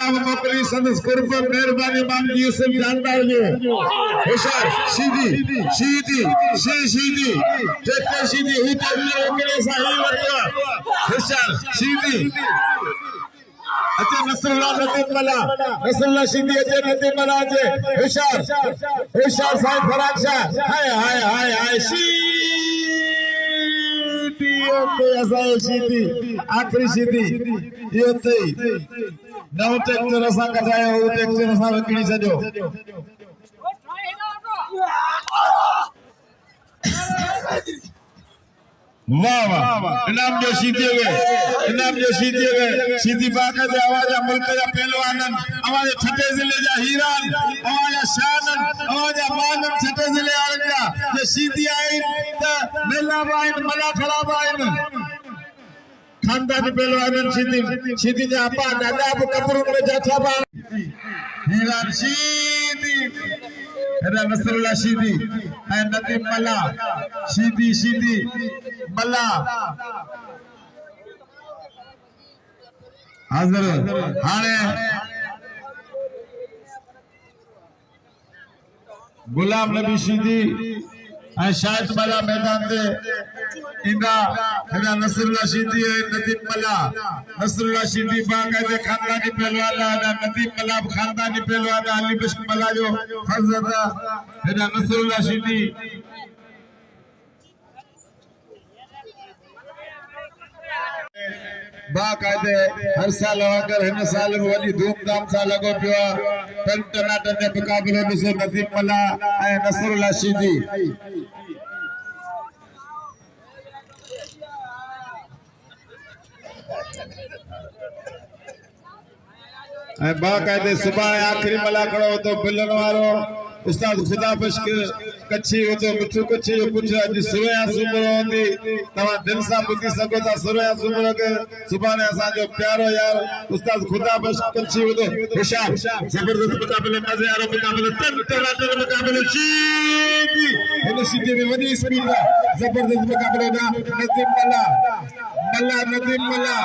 सलाम मोकली संदस कुर्ब मेहरबानी मान यूसुफ जानदार जो होशियार सीधी सीधी सीधी टेके सीधी हुते ओकरे सही वरिया होशियार सीधी अच्छा नसरुल्लाह नदीम मला सीधी अचे नदीम मला अचे होशियार साहिब फराग शाह हाय हाय हाय हाय सीधी आखिरी सीधी यो ते नव ट्रैक्टर असा कढायो हो ट्रैक्टर असा विकणी सजो वाह वाह इनाम जो सीधी बाकायदे आवाज मुल्क जा पहलवानन आवाज छठे जिले जा हीरान आवाज शानन आवाज मानन छठे जिले आया जे सीधी आई त मेला बाइन मला खड़ा बाइन खानदानी पहलवानन सीधी जा अपा दादा कपरू में जाथा बा हीरान सीधी है नसरुल्लाह सीधी है नदीम मला सीधी मला हाजिर हाने गुलाम नबी सीधी शायद मला मैदान दे इंदा है नसरुल्लाह सीधी है नदीम मला नसरुल्लाह सीधी बाकायदे खानदानी पहलवान है नदीम मला खानदानी पहलवान अली बिस्क मला जो फर्जदा है नसरुल्लाह सीधी बाकायदे हर साल अगर हिन साल में वॾी धूमधाम सां लॻो पियो आहे टनाटन जो मुक़ाबिलो ॾिसो नदीम मला ऐं नसरुल्लाह सीधी ऐं बाकायदे सुभाणे आख़िरी मला खड़ो तो बिलन वारो उस्ताद खुदाबख्श कच्छी हो तो मिठू कच्छी जो कुछ अज सुरया सुमर होंदी तवा दिल से बुधी सको था सुरया सुमर के सुभाणे असा जो प्यारो यार उस्ताद खुदाबख्श कच्छी हो तो होशियार जबरदस्त मुकाबले मजे वारो मुकाबले टनाटन मुकाबले सीधी इन सीधी में वडी स्पीड का जबरदस्त मुकाबले ना नदीम मला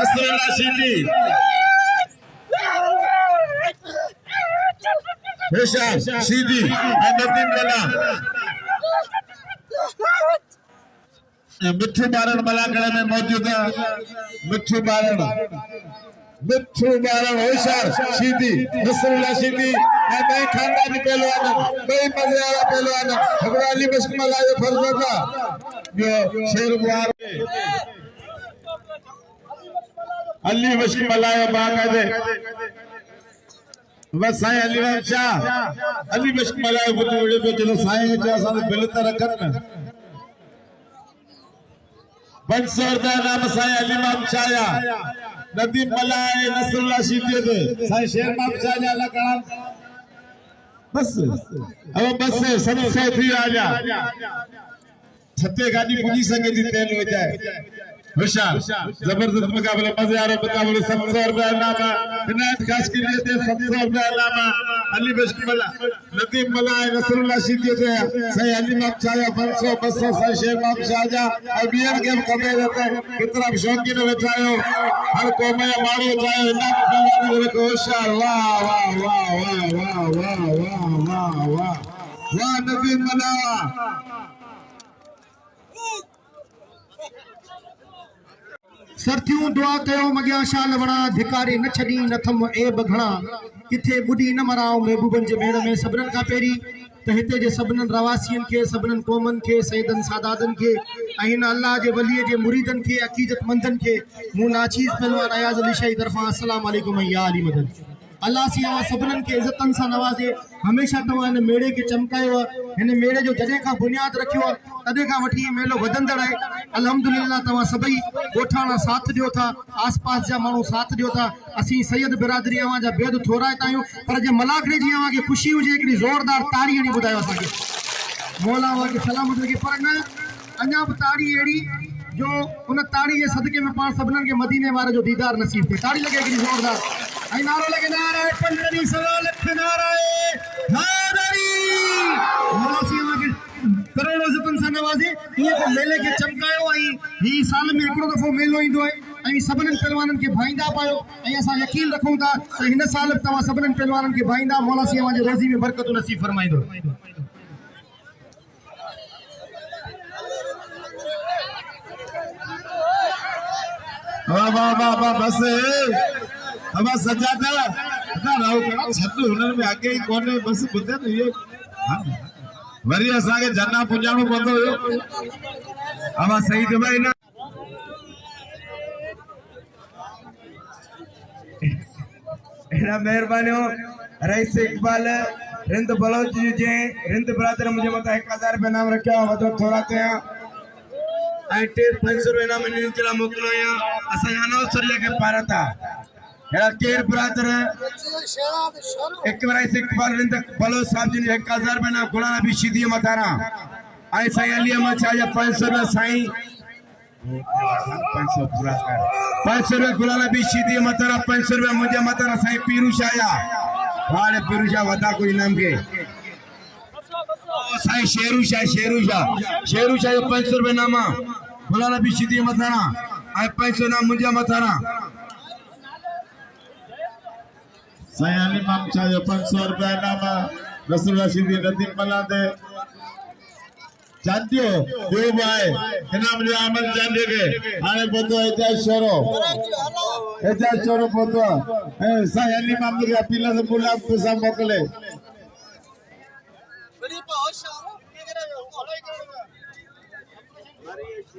नसरुल्लाह सीधी होशियार सीधी नदीम मला मिठू बारण मलाकड़ा में मौजूद है मिठू बारण होशियार सीधी नसरुल्लाह सीधी मैं खानदानी पहलवान मैं मजे वाला पहलवान भगवान अली बिस्क मला जो फर्जदा जो शेर बुआर अली बिस्क मला बाकायदे बस साईं अलीराम शाह अली बिस्क मला बुद्धि उड़े पे चलो साईं जो असा बिल त रखन 500 रुपया नाम साईं अलीराम शाह नदीम मला नसरुल्लाह सीधी दे साईं शेर माम शाह जा लगा बस अब बस सब से थी आजा छत्ते गाड़ी पुजी संगे दी तेल हो जाए होशियार जबरदस्त मुकाबला मजे आ रहा मुकाबला 700 रुपया नामा इनायत खास के लिए थे 700 रुपया नामा अली बिस्क मला नदीम मला नसरुल्लाह सीधी थे सही अली माम शाह 500 200 सही शेर माम शाह जा और बियर गेम कमे रहते कितना शौकीन बैठायो हर कौम या मारो जाए इनाम पहलवान को होशियार वाह वाह वाह वाह वाह वाह वाह वाह वाह नदीम मला सरथियों दुआ कयो मगिया शाल वणा धिकारी न छड़ी न थम ए बघणा किथे बुढ़ी न मराओ महबूबन जे मेड़ में सबरन का पेरी तो हिते जे सबनन रवासियन के सबनन कौमन के सैदन सादातन के अहिन अल्लाह जे वली जे मुरीदन के अकीदतमंदन के मु नाचीज पहलवान अयाज अली शाही तरफा अस्सलाम वालेकुम या अली मदद अल्लाह सी आवा सबनन के इज्जतन सा नवाजे हमेशा तवा इन मेड़े के चमकायो इन मेड़े जो जदे का बुनियाद रखियो तदे का वठी मेलो वदंदड़ है अल्हम्दुलिल्लाह तवा सबई गोठाणा साथ दियो था आसपास जा मानू साथ दियो था असी सैयद बिरादरी आवा जा बेद थोराए तायो पर जे मलाकड़े जी आवा के खुशी हुजे एकड़ी जोरदार ताड़ी हणी बुधायो असा के मौला वा के सलामत के पर न अन्या ताड़ी एड़ी जो उन ताड़ी के सदके में पान सबनन के मदीने वाले जो दीदार नसीब थे ताड़ी लगे एकड़ी जोरदार आई नारो लगे नारा पंजनी सवा लख नारा हैदरी मौसी के करोड़ों जतन सा नवाजे ये को मेले के चमकायो आई ही साल में एकड़ो दफो मेलो इंदो है ऐं सभिनीनि पहलवाननि खे भाईंदा पायो ऐं असां यकीन रखूं था त हिन साल बि तव्हां सभिनीनि पहलवाननि खे भाईंदा। मौला साईं तव्हांजे रोज़ी में बरकत नसीब फरमाईंदो। वाह वाह वाह वाह बस अब सजादा ना राव करा छत हुनर में आगे ही कोने बस बुधे न ये वरी असांखे जन्ना पुजाणो पवंदो हुयो। अब सही तो भाई ना एना मेहरबानी हो रईस इकबाल रिंद बलोच जे रिंद ब्रादर मुझे मत 1000 रुपया नाम रखा वधो थोड़ा ते आई टेर 500 रुपया नाम इन चला मोकलो या असा यानो सरिया के पारता हेरा केर ब्रादर एक रईस इकबाल रिंद बलोच साहब जी 1000 रुपया नाम गुलाम भी सीधी मतारा आई सही अली अहमद शाह 500 रुपया साईं 500 पूरा कर 500 रुपया गुलाम भी सीधी मतारा 500 रुपया मुझे मतारा साईं पीरू शाया हाले पीरू शाह वदा कोई नाम के साईं शेरू शाह 500 रुपया नामा गुलाम भी सीधी मतारा आई 500 नाम मुझे मतारा सयानी मामचा 500 रुपया नामा रसूल रशीदी नदीम मलादे जानियो यो भाई इनाम जो अमल जानियो के आने पोतो एजाज शोरो पोतो सयानी मामले के अपीला से बुला पैसा मोकले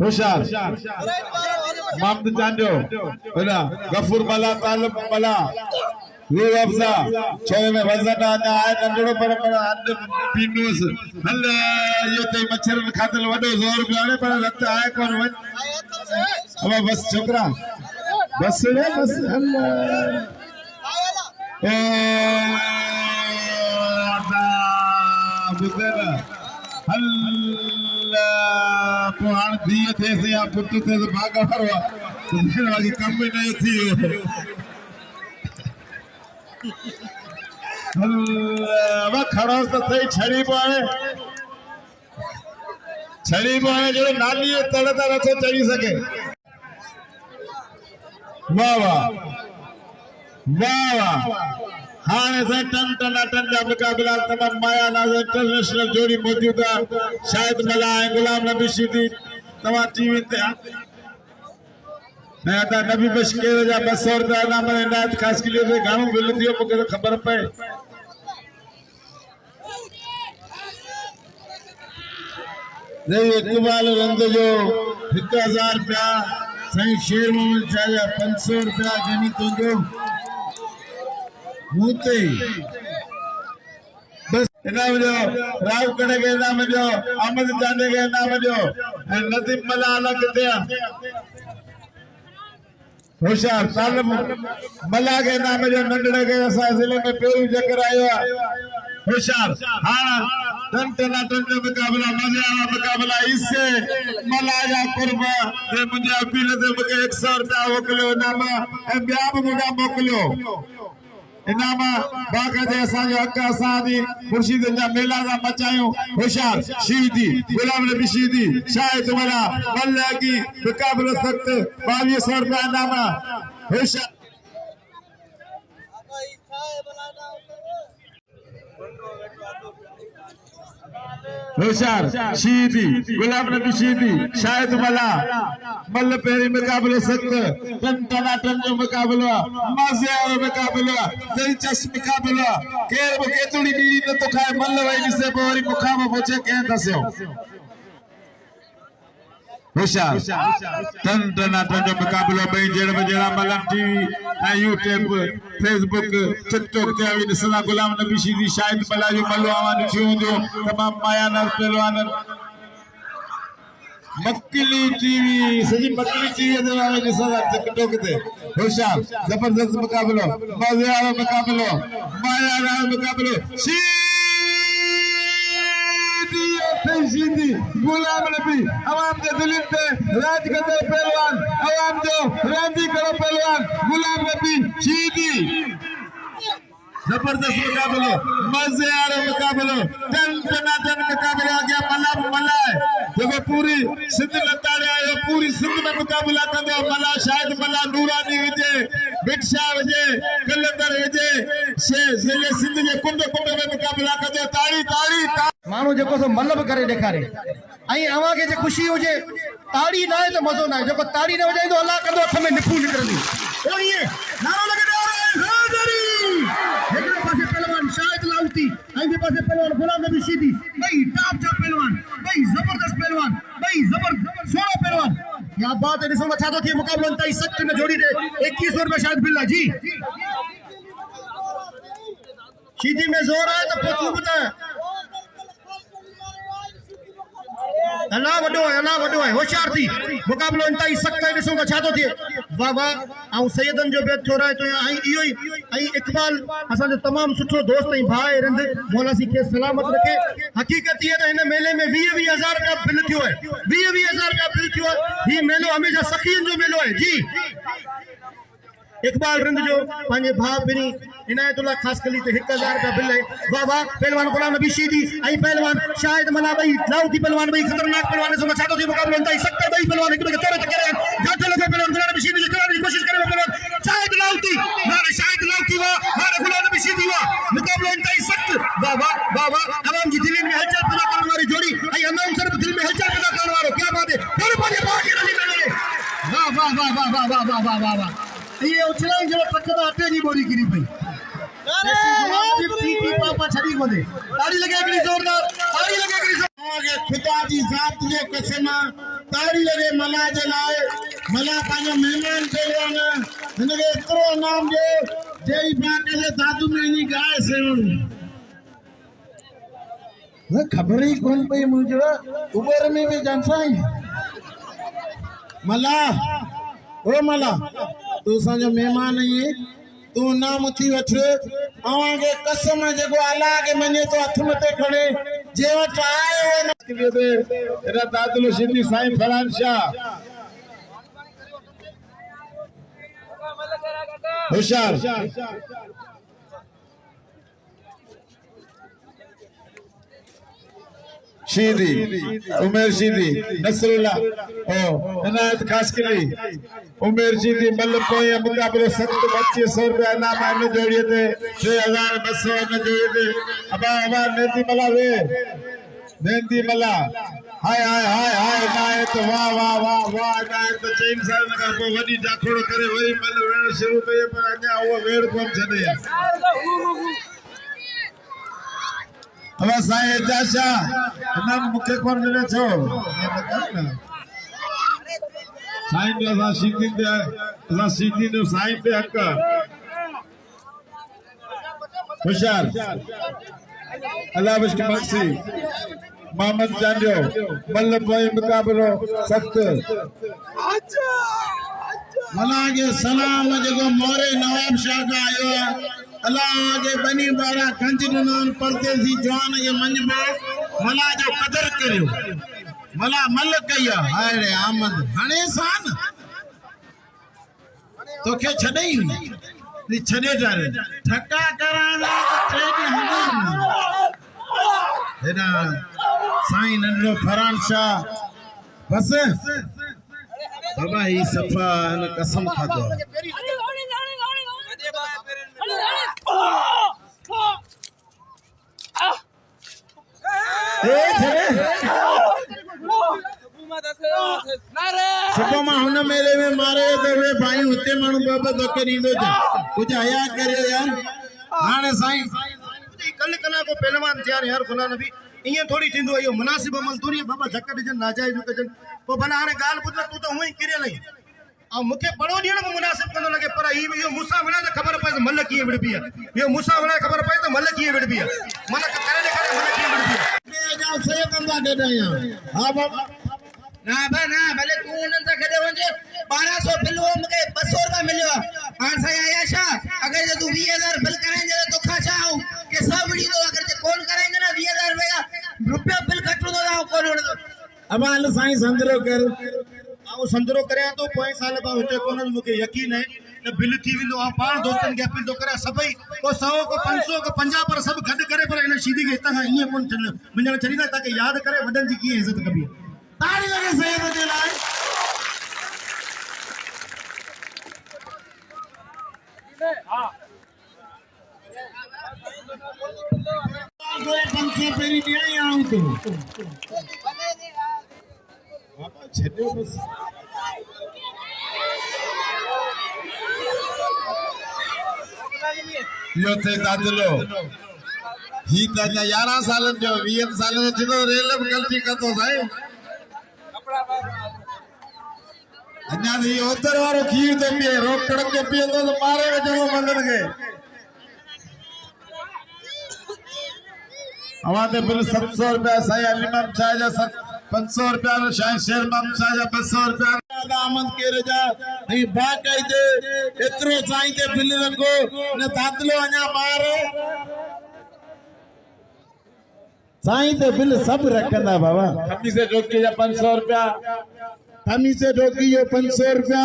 होशियार मामद जानियो बना गफूर मला तालब मला ये अफसा छोरे में वजन आना है नंदड़ो पर अंदर पीनोस हल ये ते मच्छर खातल वडो 100 रुपया पर रखता है कौन वन अब बस छोकरा बस रे बस हल ए दा बुदरा हल पुहान दिए थे से आप पुत्त थे भागा फरवा तो वाली कम भी नहीं थी अब खड़ो तो सही छड़ी पाए जो नाली तड़ता रथो चढ़ी सके। वाह वाह वाह वाह हाँ ऐसे टन का मुकाबला तमाम माया नाज इंटरनेशनल जोड़ी मौजूद है शायद मला है गुलाम नबी सीधी तमाम टीवी ते मैं आता नबी बशकेर जा 200 रुपया नाम इनायत खास के लिए गाणो मिलंदी हो मुझे खबर पे नहीं इकबाल रंग जो 1000 रुपया सही शेर मोहम्मद शाह 500 रुपया जनी तुंजो मुते बस इनाम जो राव कड़े के नाम जो अहमद जाने के नाम जो नदीम मला अलग किथे होशियार तालब मला के नाम जो नंदड़े के असा जिले में पेरू चक्कर आयो होशियार हाँ टन जो मुकाबला मजे वाला मुकाबला इससे मला जा कुर्ब ये मुझे अपील से मुझे 100 रुपया मोकलो नामा ए ॿिया बि मुझा मोकलो इनामा बाका जे असा जो हक असा दी खुर्शीद जा मेला दा मचायो होशियार शीदी गुलाम नबी शीदी शायद तुम्हारा मल्ला की मुकाबला सख्त 2200 रुपया इनामा होशियार होशियार शीदी गुलाम नबी शीदी शायद मला मल्ल पेरी मुकाबले सख्त टन जो मुकाबला मजे वाला मुकाबला दिलचस्प मुकाबला केर वो केतुड़ी बीड़ी न तो खाए मल्ल वही जिससे बोरी मुकाबला पहुंचे कह दस्यो होशियार टन जो मुकाबला भाई जेड़ा मलम टीवी यूट्यूब फेसबुक टिकटॉक ते आवी दिसना गुलाम नबी शीदी शायद मला जो मल्लो आवान थियो जो तमाम माया नर पहलवान मक्कली टीवी सजी मक्कली टीवी ते आवी दिसना टिकटॉक ते होशियार जबरदस्त मुकाबला मजे वाला मुकाबला माया वाला मुकाबला शीदी गुलाम नबी अवाम के दिल पे राज करते पहलवान अवाम जो राजी करो पहलवान गुलाम नबी शीदी जबरदस्त मुकाबला मजे वाला मुकाबला टन मुकाबला आ गया मला है देखो पूरी सिंध लताड़े आयो पूरी सिंध में मुकाबला कंदो मला शायद मला नूरानी विजे बिटशा विजे कलंदर विजे से सिंध जे कुंड में मुकाबला कंदो ताड़ी ताड़ी माण्हू जेको सो मल बि करे ॾेखारे ऐं अव्हां खे जे ख़ुशी हुजे ताड़ी न आहे त मज़ो न आहे जेको ताड़ी न वॼाईंदो अलाह कंदो हथ में निफू निकिरंदी ओ ईअं नारो लॻे हिकिड़े पासे पहलवान शाहिद लाउती ऐं ॿिए पासे पहलवान गुलाम नबी शीदी ॿई टॉप जा पहलवान ॿई ज़बरदस्त पहलवान ॿई सोढ़ो पहलवान या बात ॾिसो छा थो थिए मुक़ाबलो ताईं सख्त में जोड़ी ॾे 2100 रुपया शायद बिल आहे जी शीदी में ज़ोर आहे त पोइ तूं ॿुधाए अल्लाह वॾो आहे होशियार थी मुक़ाबलो इंतहाई सख़्त आहे ॾिसूं था छा थो थिए वाह वाह ऐं सैयदनि जो बि थो राय थो ऐं इहो ई ऐं इक़बाल असांजो तमामु सुठो दोस्त ऐं भाउ आहे रिंद मौलासी खे सलामत रखे हक़ीक़त इहा त हिन मेले में 20,000 रुपया बिल थियो आहे 20,000 रुपया बिल थियो आहे हीउ मेलो हमेशह सखियुनि जो मेलो आहे जी इक़बाल रिंद जो पंहिंजे भाउ ॿिन्ही इनायतुल्लाह ख़ासकली ते 1,000 रुपया बिल आहे वाह वाह पहलवान गुलाम नबी शीदी ऐं पहलवान शाहिद मना ॿई लाउती पहलवान ॿई ख़तरनाक पहलवान ॾिसो छा थो थिए मुक़ाबलो इंतहाई सख़्त ॿई पहलवान हिक ॿिए खे तोड़े त करे घाटो लॻो पहलवान गुलाम नबी शीदी जो करण जी कोशिशि करे पहलवान शाहिद लाउती वाह हाणे गुलाम नबी शीदी वाह मुक़ाबलो इंतहाई सख़्त वाह वाह अवाम जी दिलनि में हलचल पैदा करण वारी जोड़ी ऐं अनाउंसर बि दिलि में हलचल पैदा करण वारो क्या बात है थोरो पंहिंजे भाउ खे रली मिले वाह ये उछलाई जो ट्रक तो अटे जी बोरी गिरी पई पापा छड़ी को दे ताड़ी लगे अगली जोरदार ताड़ी लगे अगली आगे खुदा जी जात जो कसम ताड़ी लगे मला जे लाए मला पाजो मेहमान पहलवान हिनके एतरो नाम जो जेई बाटे जे दादू में नी गाय सेवन न खबर ही कोन पई मुझे उबर में भी जानसाई मला ओ मला तू असांजो महिमान आहीं तू नाम थी वठ अवांखे कसम जेको अलाह खे मञे तो हथ मथे खणे जे वटि आयो एॾा दादुल सिंधी साईं फरान शाह होशियार शीदी उमेर शीदी नसरुल्लाह ओ इनायत खासकली उमेर शीदी मल कोई मुकाबलो 2500 रुपया नाम है जोड़िए थे 3200 ने जोड़िए थे अबा नेंदी मला हाय इनायत वाह इनायत 3 साल का को वडी जाखोड़ो करे वही मल वेण शुरू कयो पर अञा वो वेड़ कोन छडे अब साईं जाशा नाम मुखे कोन मिले छो साईं जो असां सीधी जो साईं पे हक होशियार अल्लाह बख्श मक्सी मोहम्मद जानियो मल पोई मुकाबलो सख्त मना के सलाम जेको मोरे नवाब शाह का आयो है अल्लाह के बनी बारा कंजनान परदेसी जवान के मन में मला जो कदर करियो मला मल कया हाय रे आमद हणे सान तो के छडई नी छडे जारे ठका कराना ट्रेन हने एना साईं नंदो फरान शाह बस बाबा ही सफा न कसम खादो सुबह मां हुन मेले में मारे तो वे भाई उते मानू बाबा तो करींदो जा कुछ हया करे यार हाने साईं कल कला को पहलवान यार यार खुदा नबी इए थोड़ी थिंदो यो मुनासिब अमल दूरी बाबा झक दिजन नाजायज कजन तो भला हाने गाल बुझ तू तो हुई किरियल आई आ मुके बड़ो ॾियण में मुनासिब कंदो लगे पर इहो मूंसां विड़ा त ख़बर पए त मल कीअं विड़बी आहे इहो मूंसां विड़ा ख़बर पए त मल कीअं विड़बी आहे मन करे ॾेखारे मल कीअं विड़बी आहे जा सही कंदा डेडा हां बाबा ना भले तू उन्हनि सां गॾु वञे 1200 बिल हो मूंखे 200 रुपया मिलियो हाणे साईं आया छा अगरि जे तूं 20,000 बिल कराईंदे त तोखां छा आऊं के सभु विड़ी थो अगरि जे कोन कराईंदे न 20,000 रुपया बिल घटि हूंदो त कोन वठंदो अब हाल साईं संदरो कर आऊं संदरो करियां तो पोइ साल बा हुते कोन मूंखे यकीन है त बिल थी वेंदो आहे पाण दोस्तनि खे अपील थो करे सभई को 100 को 500 को 50 पर सभु गॾु करे पर हिन शीदी खे हितां खां ईअं कोन मिलणु छॾींदा ताकी यादि करे वॾनि जी कीअं इज़त कबी ताड़ी लगे सैयद जे लाइ। पंखे पेरी नहीं आऊं तो बाबा छॾियो बस। यो थे दादलो ही त 11 सालन जो 20 सालन जो जिनो रेल में गलती कंदो साईं। अञा ही उधर वारो खीर तो पिए रोकड़ के पिए तो मारे वेठो मंदर के हमारे बिल 700 रुपया साईं अलीमाम शाह जा 500 रुपया शाह शेर माम शाह जा 200 रुपया आमद केरे जा नहीं बाकायदे एतरो साईं ते बिल रखो न दादलो अञा मार साईं ते बिल सब रखंदा बाबा। खमी से ढोकी जा 500 रुपया खमी से ढोकी जो 500 रुपया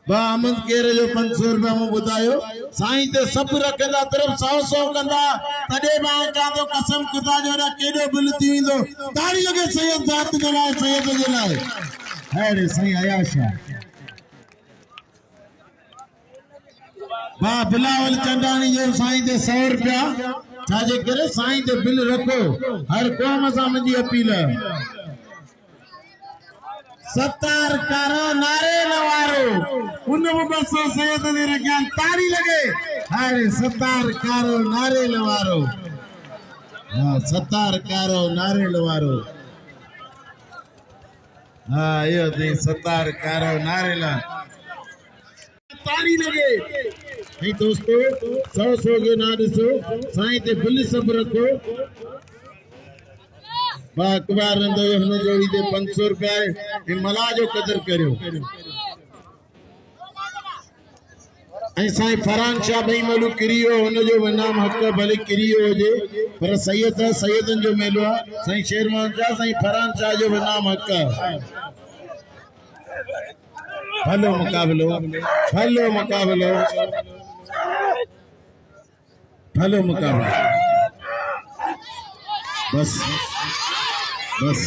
बा अमन केरे जो 500 रुपया मु बुधायो साईं ते सब रखंदा तरफ 100 कंदा तडे बा का तो कसम खुदा जो ना केडो बिल थी विंदो। ताड़ी लगे सैयद जात जे लाइ सैयद जे लाइ अरे साईं आयाशा बा बिलावल चंदानी जो साईं ते 100 रुपया छाजे करे साईं ते बिल रखो हर क़ौम सा मुंजी अपील। सत्तार कारो नारे लवारो उन 200 सैयद ने रखिया ताड़ी लगे अरे सत्तार कारो नारे लवारो हां सत्तार कारो नारे लवारो हां यो दे सत्तार कारो नारे ला ताड़ी लगे। नहीं दोस्तों 100 के ना दिसो साईं ते बिल सब रखो बा अखबार रंदो हुन जोड़ी ते 500 रुपया ए मला जो कदर करियो। ऐं साईं फरहान शाह भई मोलू किरियो हुन जो नाम हक भले किरियो हुजे पर सैयदन जो मेलो आ साईं शेरमान शाह साईं फरहान शाह जो नाम हक। भलो मुकाबलो भलो मुकाबलो भलो मुकाबलो बस बस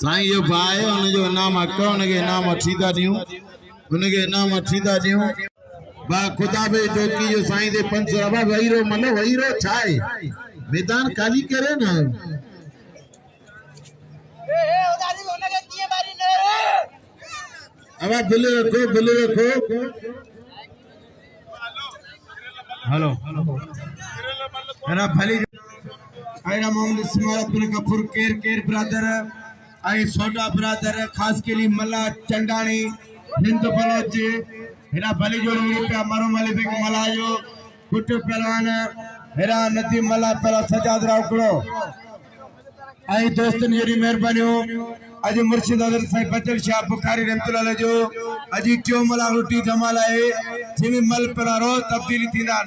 साईं यो भाई उन जो नाम हक उन के नाम अठीदा दियो उन के नाम अठीदा दियो बा खुदा बे डोकी जो साईं दे 500 बाबा वहीरो मनो वहीरो छाए मैदान खाली करे ना अब बिल रखो हेलो है ना भली आयरा मोहम्मद इस्माइल अब्दुल गफूर केर ब्रदर आई सोडा ब्रदर खास के लिए मला चंडानी हिंद बलोच हेरा भली जो रुपया मारो मालिक मला जो कुट पहलवान हेरा नदी मला पहला सजाद राव करो आई दोस्तन जी मेहरबानी अज मुर्शिद अदर साईं बचल शाह बुखारी रहमतुल्लाह जो अजी टियो मला रोटी जमाल है जिमी मल पहला रोज तब्दीली थींदा।